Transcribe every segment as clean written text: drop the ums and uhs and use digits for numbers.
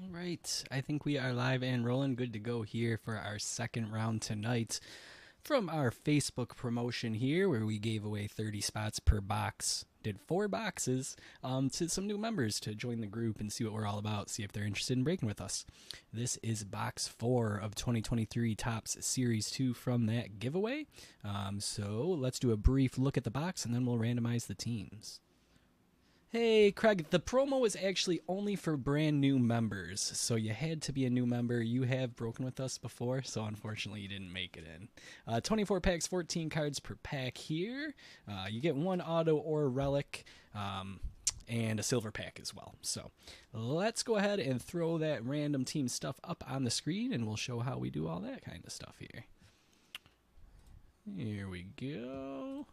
All right, I think we are live and rolling. Good to go here for our second round tonight from our Facebook promotion here, where we gave away 30 spots per box. Did 4 boxes to some new members to join the group and see what we're all about, see if they're interested in breaking with us. This is box 4 of 2023 Topps Series 2 from that giveaway. So let's do a brief look at the box and then we'll randomize the teams. Hey, Craig, the promo is actually only for brand new members. So you had to be a new member. You have broken with us before, so unfortunately you didn't make it in. 24 packs, 14 cards per pack here. You get 1 auto or relic. And a silver pack as well. So let's go ahead and throw that random team stuff up on the screen and we'll show how we do all that kind of stuff here. Here we go.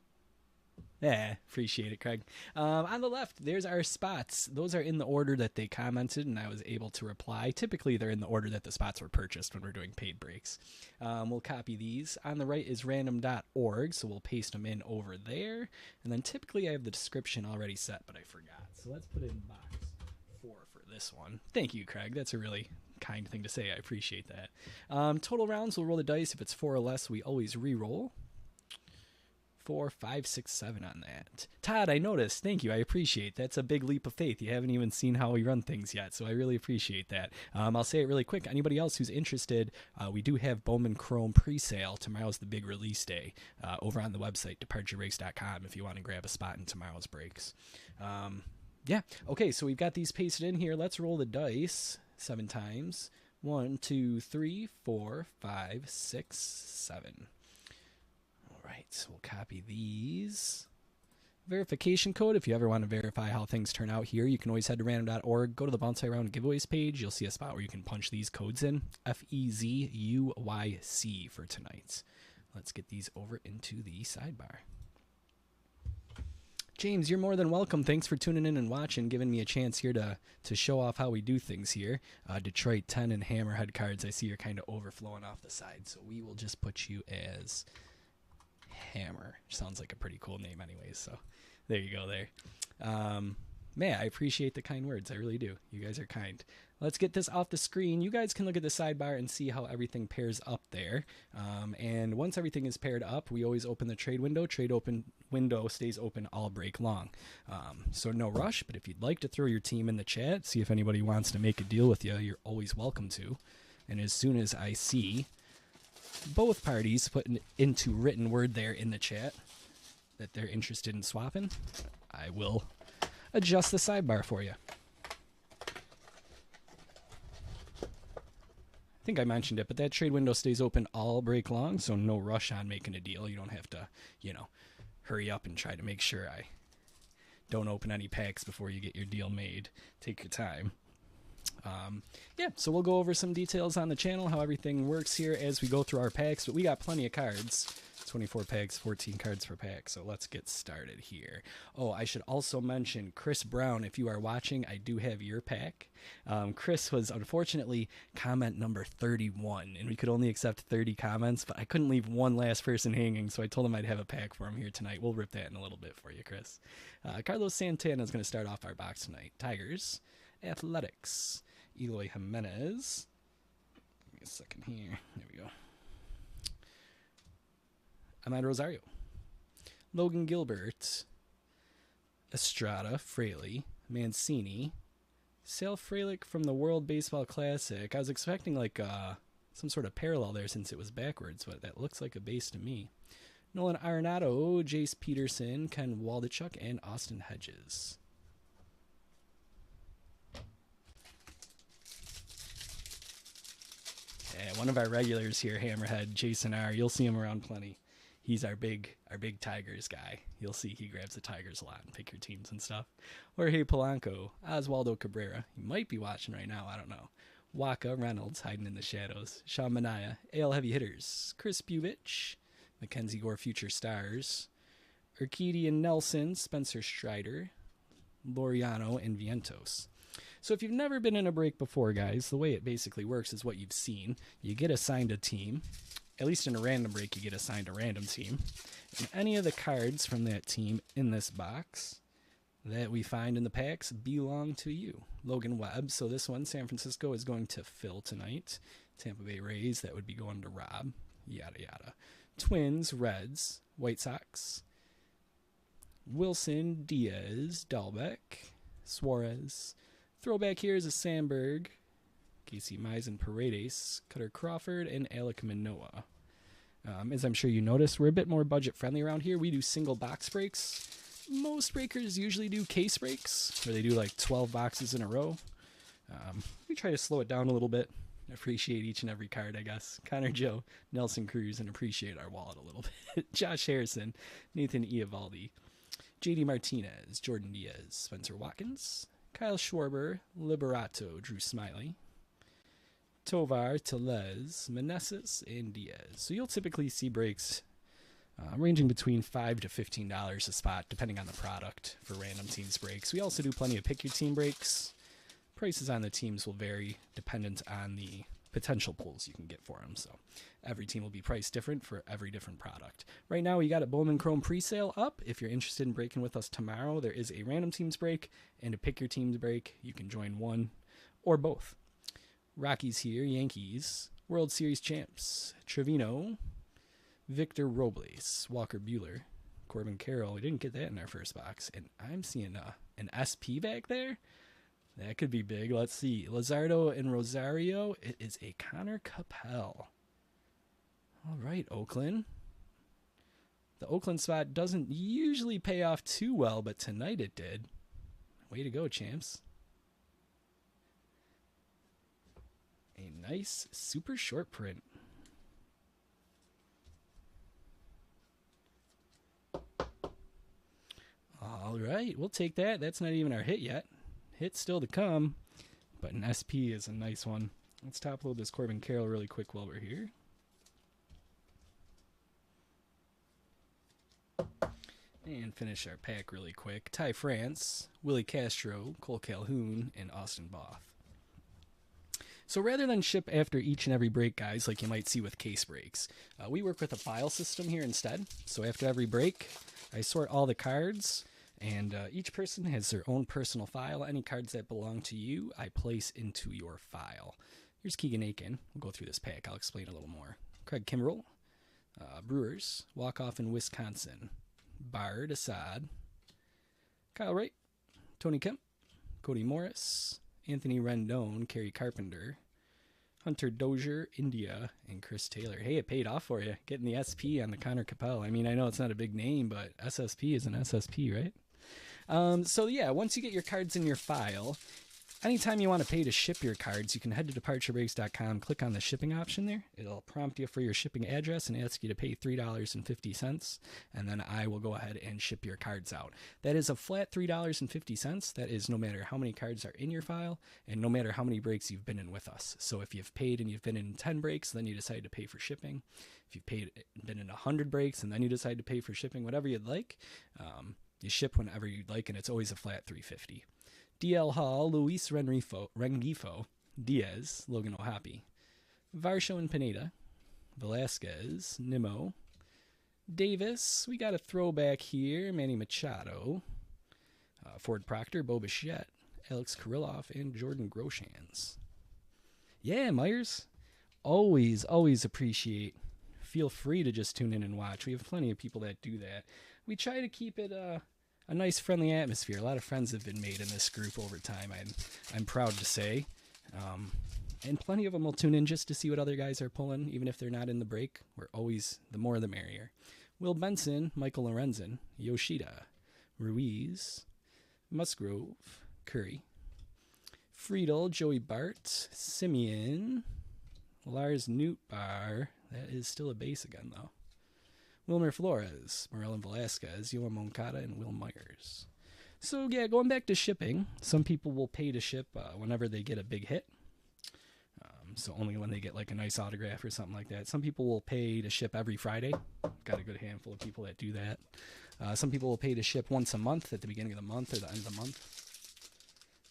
Yeah, appreciate it, Craig. On the left, there's our spots. Those are in the order that they commented, and I was able to reply. Typically, they're in the order that the spots were purchased when we're doing paid breaks. We'll copy these. On the right is random.org, so we'll paste them in over there. And then typically, I have the description already set, but I forgot. So let's put it in box 4 for this one. Thank you, Craig. That's a really kind thing to say. I appreciate that. Total rounds, we'll roll the dice. If it's 4 or less, we always re-roll. 4, 5, 6, 7 on that. Todd, I noticed. Thank you. I appreciate that's a big leap of faith. You haven't even seen how we run things yet, so I really appreciate that. I'll say it really quick. Anybody else who's interested, we do have Bowman Chrome pre-sale. Tomorrow's the big release day over on the website, departurebreaks.com, if you want to grab a spot in tomorrow's breaks. Yeah. Okay, so we've got these pasted in here. Let's roll the dice 7 times. 1, 2, 3, 4, 5, 6, 7. Right, so we'll copy these. Verification code, if you ever want to verify how things turn out here, you can always head to random.org, go to the Bounce Around Giveaways page. You'll see a spot where you can punch these codes in. FEZUYC for tonight. Let's get these over into the sidebar. James, you're more than welcome. Thanks for tuning in and watching, giving me a chance here to show off how we do things here. Detroit 10 and Hammerhead cards, I see you're kind of overflowing off the side, so we will just put you as Hammer. Sounds like a pretty cool name anyways, so there you go there. Man, I appreciate the kind words. I really do. You guys are kind. Let's get this off the screen. You guys can look at the sidebar and see how everything pairs up there. And once everything is paired up, we always open the trade window. Trade open window stays open all break long. So no rush, but if you'd like to throw your team in the chat, see if anybody wants to make a deal with you, you're always welcome to. And as soon as I see both parties put into written word there in the chat that they're interested in swapping, I will adjust the sidebar for you. I think I mentioned it, but that trade window stays open all break long, so no rush on making a deal. You don't have to, hurry up and try to make sure I don't open any packs before you get your deal made. Take your time. Yeah, so we'll go over some details on the channel, how everything works here as we go through our packs, but we got plenty of cards. 24 packs, 14 cards per pack, so let's get started here. Oh, I should also mention, Chris Brown, if you are watching, I do have your pack. Chris was unfortunately comment number 31, and we could only accept 30 comments, but I couldn't leave one last person hanging, so I told him I'd have a pack for him here tonight. We'll rip that in a little bit for you, Chris. Carlos Santana is going to start off our box tonight. Tigers, Athletics, Eloy Jimenez. Give me a second here. There we go. Ahmad Rosario. Logan Gilbert. Estrada, Fraley, Mancini. Sal Frelick from the World Baseball Classic. I was expecting like some sort of parallel there since it was backwards, but that looks like a base to me. Nolan Arenado, Jace Peterson, Ken Waldichuk, and Austin Hedges. Yeah, one of our regulars here, Hammerhead, Jason R. You'll see him around plenty. He's our big Tigers guy. You'll see he grabs the Tigers a lot and pick your teams and stuff. Jorge Polanco, Oswaldo Cabrera. He might be watching right now. I don't know. Waka Reynolds hiding in the shadows. Sean Manaea, AL Heavy Hitters. Chris Bubich, Mackenzie Gore Future Stars. Urquidy Nelson, Spencer Strider, Laureano, and Vientos. So if you've never been in a break before, guys, the way it basically works is what you've seen. You get assigned a team. At least in a random break, you get assigned a random team. And any of the cards from that team in this box that we find in the packs belong to you. Logan Webb. So this one, San Francisco is going to Phil tonight. Tampa Bay Rays, that would be going to Rob. Yada, yada. Twins, Reds, White Sox. Wilson, Diaz, Dahlbeck, Suarez. Throwback here is a Sandberg, Casey Mize, Paredes, Cutter Crawford, and Alek Manoah. As I'm sure you noticed, we're a bit more budget friendly around here. We do single box breaks. Most breakers usually do case breaks, where they do like 12 boxes in a row. We try to slow it down a little bit. Appreciate each and every card, I guess. Connor Joe, Nelson Cruz, and appreciate our wallet a little bit. Josh Harrison, Nathan Eovaldi, JD Martinez, Jordan Diaz, Spencer Watkins, Kyle Schwarber, Liberato, Drew Smiley, Tovar, Tellez, Meneses, and Diaz. So you'll typically see breaks ranging between $5 to $15 a spot, depending on the product for random teams breaks. We also do plenty of pick your team breaks. Prices on the teams will vary dependent on the potential pulls you can get for them. So every team will be priced different for every different product. Right now, we got a Bowman Chrome pre-sale up. If you're interested in breaking with us tomorrow, there is a random teams break and a pick your teams break. You can join one or both. Rockies here, Yankees, World Series champs, Trevino, Victor Robles, Walker Buehler, Corbin Carroll. We didn't get that in our first box. And I'm seeing an SP back there. That could be big. Let's see. Lazardo and Rosario. It is a Connor Capel. All right, Oakland. The Oakland spot doesn't usually pay off too well, but tonight it did. Way to go, champs. A nice super short print. All right, we'll take that. That's not even our hit yet. Hit's still to come, but an SP is a nice one. Let's top load this Corbin Carroll really quick while we're here. And finish our pack really quick. Ty France, Willie Castro, Cole Calhoun, and Austin Both. So rather than ship after each and every break, guys, like you might see with case breaks, we work with a file system here instead. So after every break, I sort all the cards, and each person has their own personal file. Any cards that belong to you, I place into your file. Here's Keegan Aiken. We'll go through this pack. I'll explain a little more. Craig Kimbrell, Brewers, walk-off in Wisconsin. Bard Assad, Kyle Wright, Tony Kemp, Cody Morris, Anthony Rendon, Kerry Carpenter, Hunter Dozier, India, and Chris Taylor. Hey, it paid off for you, getting the SP on the Connor Capel. I mean, I know it's not a big name, but SSP is an SSP, right? So yeah, once you get your cards in your file, anytime you want to pay to ship your cards, you can head to departurebreaks.com, click on the shipping option there. It'll prompt you for your shipping address and ask you to pay $3.50, and then I will go ahead and ship your cards out. That is a flat $3.50. That is no matter how many cards are in your file and no matter how many breaks you've been in with us. So if you've paid and you've been in 10 breaks, then you decide to pay for shipping. If you've been in 100 breaks and then you decide to pay for shipping, whatever you'd like, you ship whenever you'd like, and it's always a flat $3.50. DL Hall, Luis Rengifo, Diaz, Logan O'Hoppe, Varsho and Pineda, Velasquez, Nimmo, Davis, we got a throwback here, Manny Machado, Ford Proctor, Bo Bichette, Alex Kirilloff, and Jordan Groshans. Yeah, Myers, always appreciate. Feel free to just tune in and watch. We have plenty of people that do that. We try to keep it a nice, friendly atmosphere. A lot of friends have been made in this group over time, I'm proud to say. And plenty of them will tune in just to see what other guys are pulling, even if they're not in the break. We're always, the more the merrier. Will Benson, Michael Lorenzen, Yoshida, Ruiz, Musgrove, Curry, Friedel, Joey Bart, Simeon, Lars Nootbaar. That is still a base again, though. Wilmer Flores, Morellan Velasquez, Yoan Moncada, and Will Myers. So, yeah, going back to shipping, some people will pay to ship whenever they get a big hit. So only when they get like a nice autograph or something like that. Some people will pay to ship every Friday. Got a good handful of people that do that. Some people will pay to ship once a month at the beginning of the month or the end of the month.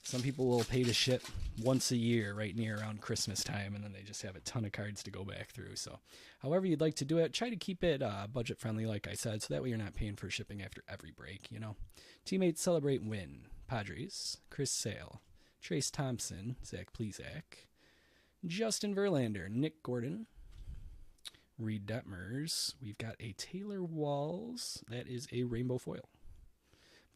Some people will pay to ship once a year right near around Christmas time, and then they just have a ton of cards to go back through. So however you'd like to do it, try to keep it budget friendly, like I said, so that way you're not paying for shipping after every break, you know. Teammates celebrate win. Padres, Chris Sale, Trace Thompson, Zach Plesac, Justin Verlander, Nick Gordon, Reed Detmers. We've got a Taylor Walls. That is a rainbow foil.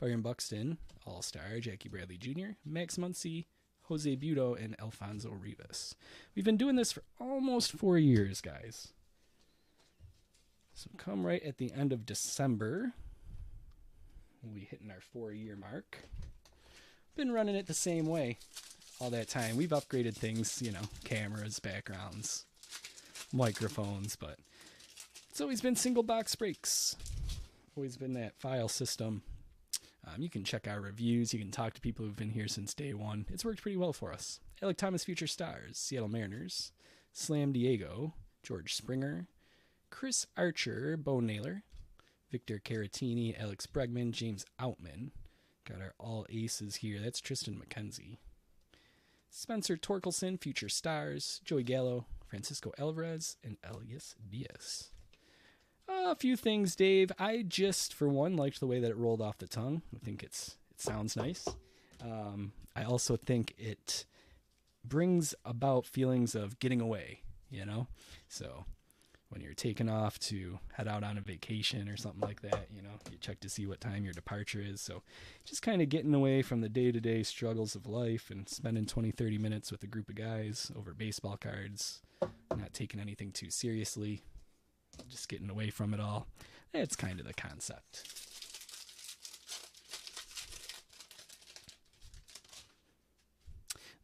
Byron Buxton, All-Star, Jackie Bradley Jr., Max Muncy, Jose Buto, and Alfonso Rivas. We've been doing this for almost 4 years, guys. So come right at the end of December, we'll be hitting our 4-year mark. Been running it the same way all that time. We've upgraded things, you know, cameras, backgrounds, microphones, but it's always been single box breaks. Always been that file system. You can check our reviews. You can talk to people who've been here since day one. It's worked pretty well for us. Alec Thomas Future Stars, Seattle Mariners, Slam Diego, George Springer, Chris Archer, Bo Naylor, Victor Caratini, Alex Bregman, James Outman. Got our all aces here. That's Tristan McKenzie. Spencer Torkelson, Future Stars, Joey Gallo, Francisco Alvarez, and Elias Diaz. A few things, Dave. I just, for one, liked the way that it rolled off the tongue. I think it sounds nice. I also think it brings about feelings of getting away, you know? So when you're taking off to head out on a vacation or something like that, you know, you check to see what time your departure is. So just kind of getting away from the day-to-day struggles of life and spending 20, 30 minutes with a group of guys over baseball cards, not taking anything too seriously, just getting away from it all. That's kind of the concept.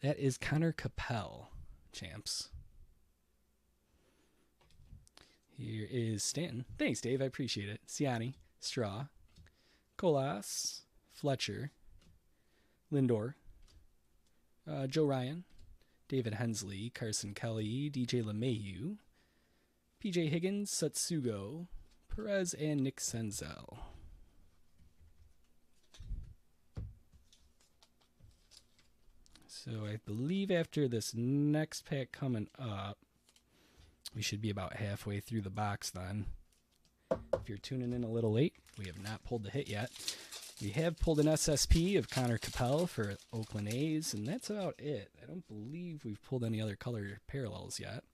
That is Connor Capel, champs. Here is Stanton. Thanks, Dave. I appreciate it. Siani, Straw, Colas, Fletcher, Lindor, Joe Ryan, David Hensley, Carson Kelly, DJ LeMahieu, PJ Higgins, Satsugo, Perez, and Nick Senzel. So I believe after this next pack coming up, we should be about halfway through the box then. If you're tuning in a little late, we have not pulled the hit yet. We have pulled an SSP of Connor Capel for Oakland A's, and that's about it. I don't believe we've pulled any other color parallels yet.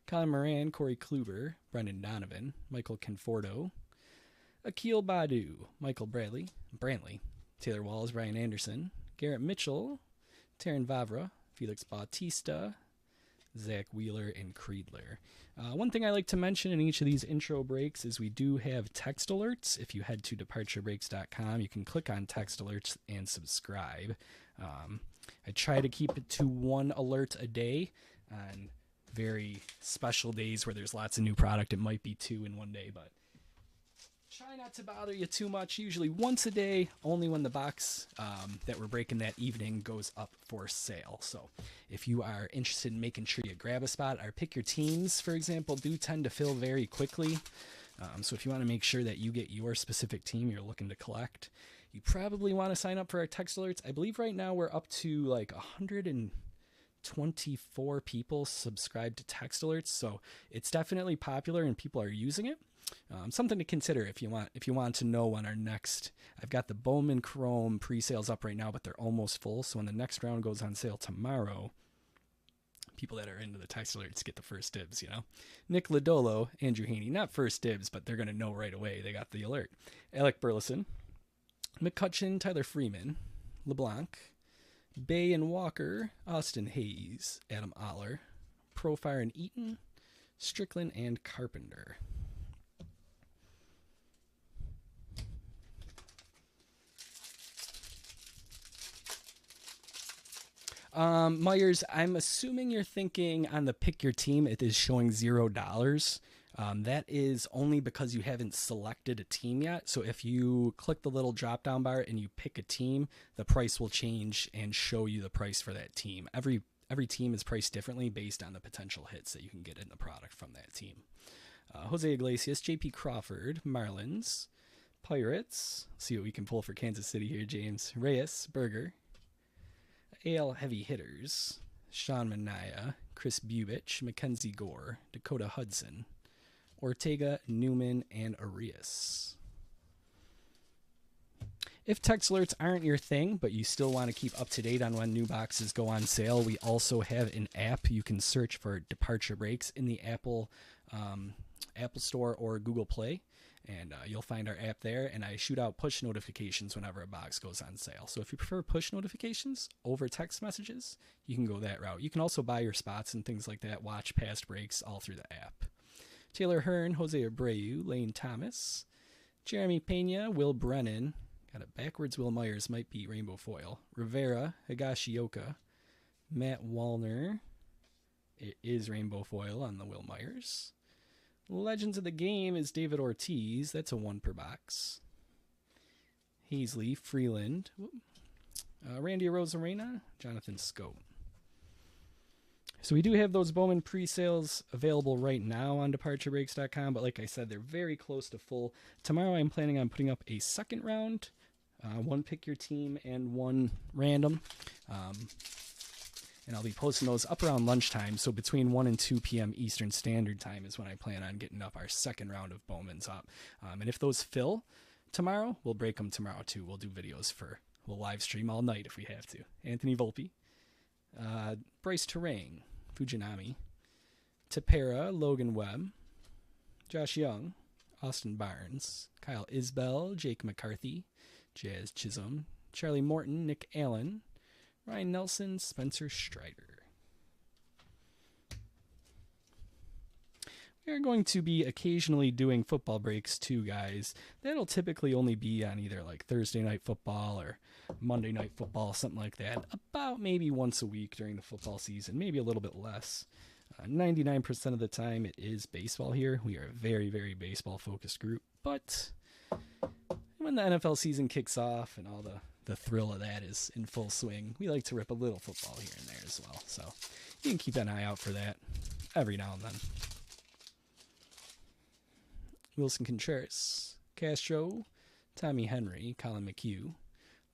Colin Moran, Corey Kluber, Brendan Donovan, Michael Conforto, Akil Badu, Michael Brantley, Taylor Walls, Brian Anderson, Garrett Mitchell, Taryn Vavra, Felix Bautista, Zach Wheeler, and Creedler. One thing I like to mention in each of these intro breaks is we do have text alerts. If you head to departurebreaks.com, you can click on text alerts and subscribe. I try to keep it to one alert a day. On very special days where there's lots of new product, it might be 2 in one day, but try not to bother you too much. Usually once a day, only when the box that we're breaking that evening goes up for sale. So if you are interested in making sure you grab a spot, our pick your teams, for example, do tend to fill very quickly. So if you want to make sure that you get your specific team you're looking to collect, you probably want to sign up for our text alerts. I believe right now we're up to like 124 people subscribed to text alerts. So it's definitely popular and people are using it. Something to consider if you want to know when our next. I've got the Bowman Chrome pre-sales up right now, but they're almost full. So when the next round goes on sale tomorrow, people that are into the text alerts get the first dibs. You know, Nick Lodolo, Andrew Haney, not first dibs, but they're gonna know right away. They got the alert. Alec Burleson, McCutcheon, Tyler Freeman, LeBlanc, Bay and Walker, Austin Hayes, Adam Oller, Profire and Eaton, Strickland, and Carpenter. Myers, I'm assuming you're thinking on the pick your team, it is showing $0. That is only because you haven't selected a team yet. So if you click the little drop down bar and you pick a team, the price will change and show you the price for that team. Every team is priced differently based on the potential hits that you can get in the product from that team. Jose Iglesias, JP Crawford, Marlins, Pirates. See what we can pull for Kansas City here, James. Reyes, Berger, AL heavy hitters: Sean Manaea, Chris Bubich, Mackenzie Gore, Dakota Hudson, Ortega, Newman, and Arias. If text alerts aren't your thing, but you still want to keep up to date on when new boxes go on sale, we also have an app. You can search for Departure Breaks in the Apple Store or Google Play, and you'll find our app there. And I shoot out push notifications whenever a box goes on sale. So if you prefer push notifications over text messages, you can go that route. You can also buy your spots and things like that, watch past breaks all through the app. Taylor Hearn, Jose Abreu, Lane Thomas, Jeremy Pena, Will Brennan. Got it backwards. Will Myers might be rainbow foil. Rivera, Higashioka, Matt Wallner. It is rainbow foil on the Will Myers. Legends of the Game is David Ortiz. That's a 1 per box. Hazley, Freeland, Randy Arozarena, Jonathan Scope. So we do have those Bowman pre-sales available right now on DepartureBreaks.com, but like I said, they're very close to full. Tomorrow I'm planning on putting up a second round, 1 pick your team and 1 random. And I'll be posting those up around lunchtime, so between 1 and 2 p.m. Eastern Standard Time is when I plan on getting up our second round of Bowmans up. And if those fill tomorrow, we'll break them tomorrow too. We'll do videos we'll live stream all night if we have to. Anthony Volpe, Bryce Terang, Fujinami, Tepera, Logan Webb, Josh Young, Austin Barnes, Kyle Isbell, Jake McCarthy, Jazz Chisholm, Charlie Morton, Nick Allen, Ryan Nelson, Spencer Strider. We are going to be occasionally doing football breaks too, guys. That'll typically only be on either like Thursday night football or Monday night football, something like that. About maybe once a week during the football season, maybe a little bit less. 99% of the time it is baseball here. We are a very, very baseball-focused group. But when the NFL season kicks off and all the thrill of that is in full swing, we like to rip a little football here and there as well. So you can keep an eye out for that every now and then. Wilson Contreras, Castro, Tommy Henry, Colin McHugh,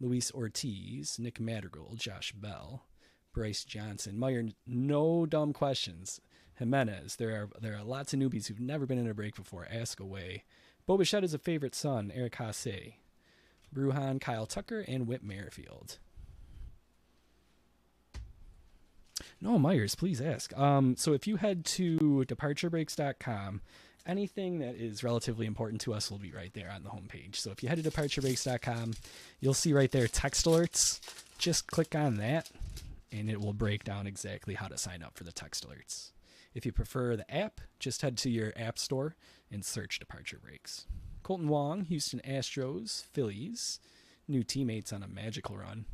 Luis Ortiz, Nick Madrigal, Josh Bell, Bryce Johnson. Meyer, no dumb questions. Jimenez, there are lots of newbies who've never been in a break before. Ask away. Bo Bichette is a favorite son. Eric Hasse, Bruhan, Kyle Tucker, and Whit Merrifield. No, Myers, please ask. So if you head to DepartureBreaks.com, anything that is relatively important to us will be right there on the homepage. So if you head to DepartureBreaks.com, you'll see right there text alerts. Just click on that, and it will break down exactly how to sign up for the text alerts. If you prefer the app, just head to your app store and search Departure Breaks. Colton Wong, Houston Astros, Phillies, new teammates on a magical run.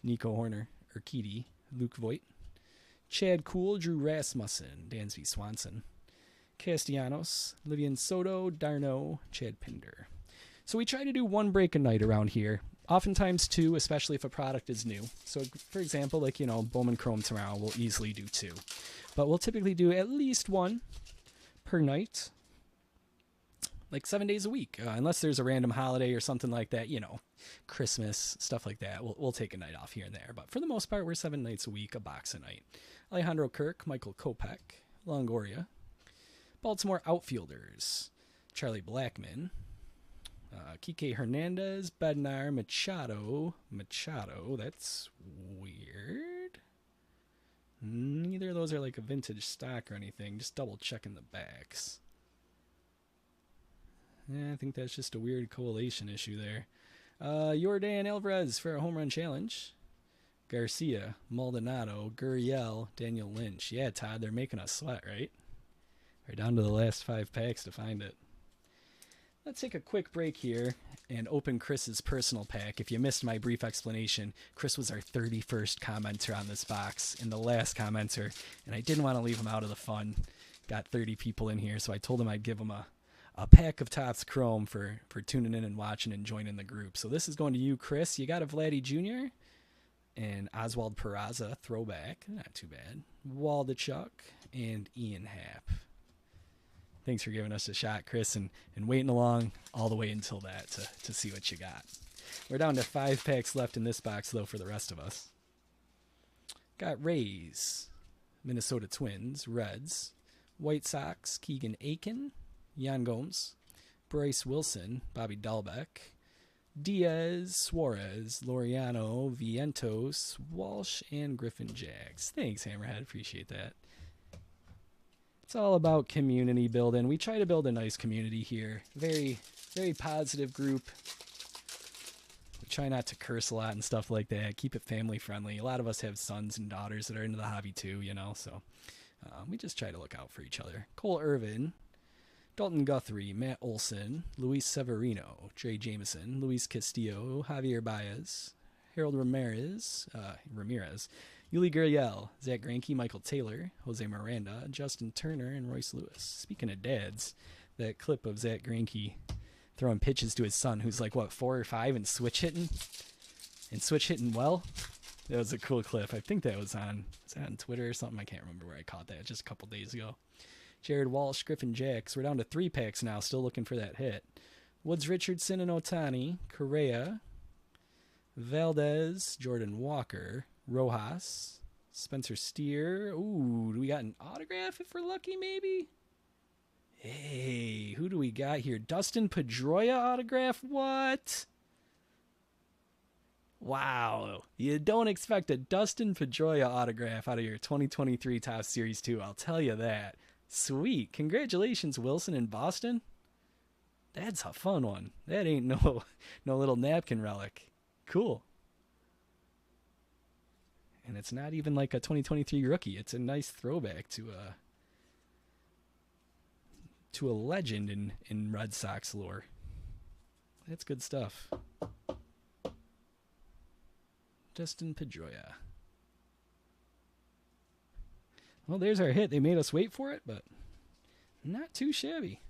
Nico Horner, Urquidy, Luke Voigt, Chad Kuhl, Drew Rasmussen, Dansby Swanson, Castellanos, Livian Soto, Darno, Chad Pinder. So we try to do 1 break a night around here. Oftentimes 2, especially if a product is new. So for example, like, Bowman Chrome tomorrow, we'll easily do 2. But we'll typically do at least 1 per night, like 7 days a week, unless there's a random holiday or something like that, Christmas, stuff like that. We'll take a night off here and there. But for the most part, we're 7 nights a week, a box a night. Alejandro Kirk, Michael Kopech, Longoria, Baltimore outfielders, Charlie Blackmon, Kike Hernandez, Bednar, Machado, that's weird. Neither of those are like a vintage stock or anything, just double checking the backs. Yeah, I think that's just a weird collation issue there. Yordan Alvarez for a home run challenge. Garcia, Maldonado, Gurriel, Daniel Lynch. Yeah, Todd, they're making us sweat, right? We're down to the last 5 packs to find it. Let's take a quick break here and open Chris's personal pack. If you missed my brief explanation, Chris was our 31st commenter on this box and the last commenter, and I didn't want to leave him out of the fun. Got 30 people in here, so I told him I'd give him a pack of Topps Chrome for tuning in and watching and joining the group. So this is going to you, Chris. You got a Vladdy Jr. and Oswald Peraza throwback. Not too bad. Waldichuk and Ian Happ. Thanks for giving us a shot, Chris, and waiting along all the way until that to see what you got. We're down to 5 packs left in this box, though, for the rest of us. Got Rays, Minnesota Twins, Reds, White Sox, Keegan Aiken, Yan Gomes, Bryce Wilson, Bobby Dahlbeck, Diaz, Suarez, Laureano, Vientos, Walsh, and Griffin Jags. Thanks, Hammerhead. Appreciate that. It's all about community building. We try to build a nice community here. Very, very positive group. We try not to curse a lot and stuff like that. Keep it family friendly. A lot of us have sons and daughters that are into the hobby too, you know, so we just try to look out for each other. Cole Irvin, Dalton Guthrie, Matt Olson, Luis Severino, Trey Jameson, Luis Castillo, Javier Baez, Harold Ramirez, Yuli Gurriel, Zach Greinke, Michael Taylor, Jose Miranda, Justin Turner, and Royce Lewis. Speaking of dads, that clip of Zach Greinke throwing pitches to his son, who's like, 4 or 5, and switch hitting well. That was a cool clip. I think that was on Twitter or something. I can't remember where I caught that just a couple days ago. Jared Walsh, Griffin Jacks. We're down to 3 packs now, still looking for that hit. Woods Richardson and Ohtani, Correa, Valdez, Jordan Walker, Rojas, Spencer Steer. Ooh, do we got an autograph if we're lucky, maybe? Hey, who do we got here? Dustin Pedroia autograph? What? Wow. You don't expect a Dustin Pedroia autograph out of your 2023 Topps Series 2, I'll tell you that. Sweet. Congratulations, Wilson in Boston. That's a fun one. That ain't no little napkin relic. Cool. And it's not even like a 2023 rookie. It's a nice throwback to a legend in Red Sox lore. That's good stuff. Dustin Pedroia. Well, there's our hit. They made us wait for it, but not too shabby.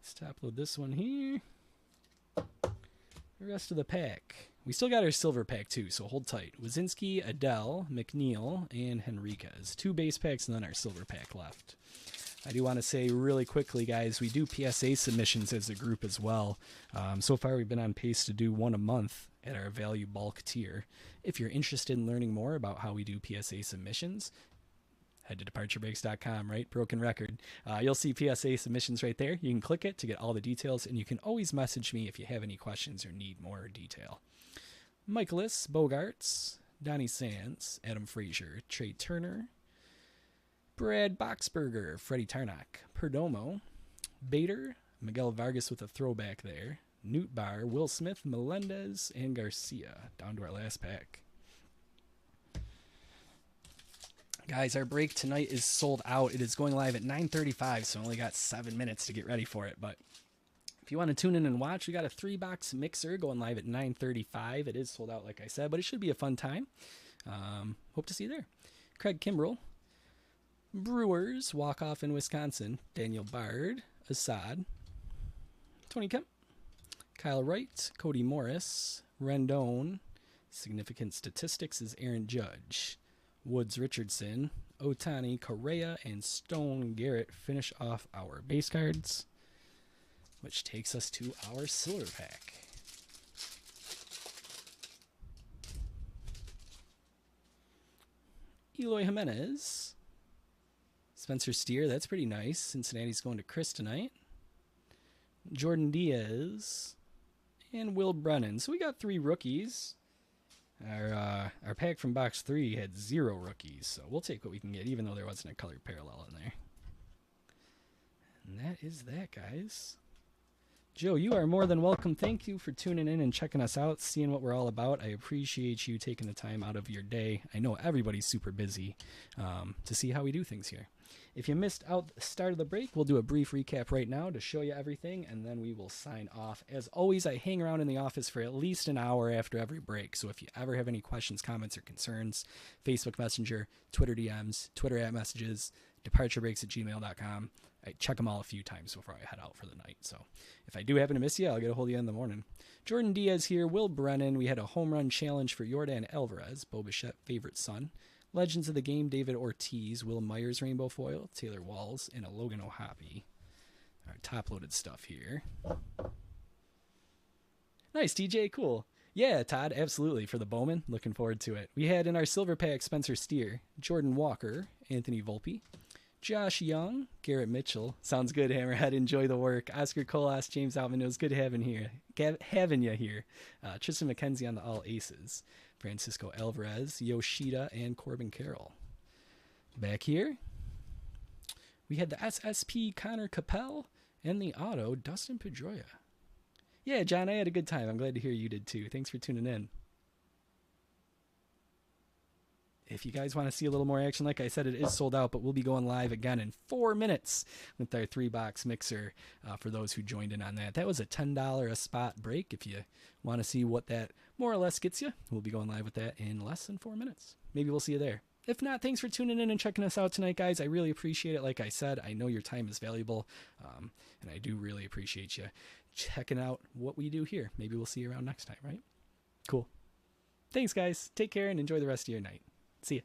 Let's top load this one here. The rest of the pack. We still got our silver pack too, so hold tight. Wazinski, Adele, McNeil, and Henriquez. 2 base packs and then our silver pack left. I do want to say really quickly, guys, we do PSA submissions as a group as well. So far, we've been on pace to do 1 a month at our value bulk tier. If you're interested in learning more about how we do PSA submissions, head to departurebreaks.com, right? Broken record. You'll see PSA submissions right there. You can click it to get all the details, and you can always message me if you have any questions or need more detail. Michaelis, Bogarts, Donnie Sands, Adam Frazier, Trey Turner, Brad Boxberger, Freddie Tarnock, Perdomo, Bader, Miguel Vargas with a throwback there, Newt Barr, Will Smith, Melendez, and Garcia. Down to our last pack. Guys, our break tonight is sold out. It is going live at 9:35, so I only got 7 minutes to get ready for it. But if you want to tune in and watch, we got a 3-box mixer going live at 9:35. It is sold out, like I said, but it should be a fun time. Hope to see you there. Craig Kimbrell, Brewers, walk-off in Wisconsin, Daniel Bard, Assad, Tony Kemp, Kyle Wright, Cody Morris, Rendon. Significant statistics is Aaron Judge. Woods Richardson, Ohtani, Correa, and Stone Garrett finish off our base cards, which takes us to our silver pack. Eloy Jimenez, Spencer Steer, that's pretty nice. Cincinnati's going to Chris tonight. Jordan Diaz, and Will Brennan. So we got 3 rookies. Our pack from box 3 had 0 rookies, so we'll take what we can get, even though there wasn't a colored parallel in there. And that is that, guys. Joe, you are more than welcome. Thank you for tuning in and checking us out, seeing what we're all about. I appreciate you taking the time out of your day. I know everybody's super busy to see how we do things here. If you missed out the start of the break, we'll do a brief recap right now to show you everything, and then we will sign off. As always, I hang around in the office for at least an hour after every break, so if you ever have any questions, comments, or concerns, Facebook Messenger, Twitter DMs, Twitter @messages, departurebreaks@gmail.com. I check them all a few times before I head out for the night, so if I do happen to miss you, I'll get a hold of you in the morning. Jordan Diaz here, Will Brennan. We had a home run challenge for Yordan Alvarez, Bo Bichette favorite son. Legends of the Game, David Ortiz, Will Myers rainbow foil, Taylor Walls, and a Logan O'Hoppe. Our top-loaded stuff here. Nice, DJ, cool. Yeah, Todd, absolutely. For the Bowman, looking forward to it. We had in our silver pack Spencer Steer, Jordan Walker, Anthony Volpe, Josh Young, Garrett Mitchell. Sounds good, Hammerhead. Enjoy the work. Oscar Colas, James Alvin. It was good having you here. Tristan McKenzie on the All Aces. Francisco Alvarez, Yoshida, and Corbin Carroll. Back here, we had the SSP Connor Capel and the auto Dustin Pedroia. Yeah, John, I had a good time. I'm glad to hear you did too. Thanks for tuning in. If you guys want to see a little more action, like I said, it is sold out, but we'll be going live again in 4 minutes with our 3-box mixer for those who joined in on that. That was a $10 a spot break. If you want to see what that more or less gets you, we'll be going live with that in less than 4 minutes. Maybe we'll see you there. If not, thanks for tuning in and checking us out tonight, guys. I really appreciate it. Like I said, I know your time is valuable, and I do really appreciate you checking out what we do here. Maybe we'll see you around next time, right? Cool. Thanks, guys. Take care and enjoy the rest of your night. See ya.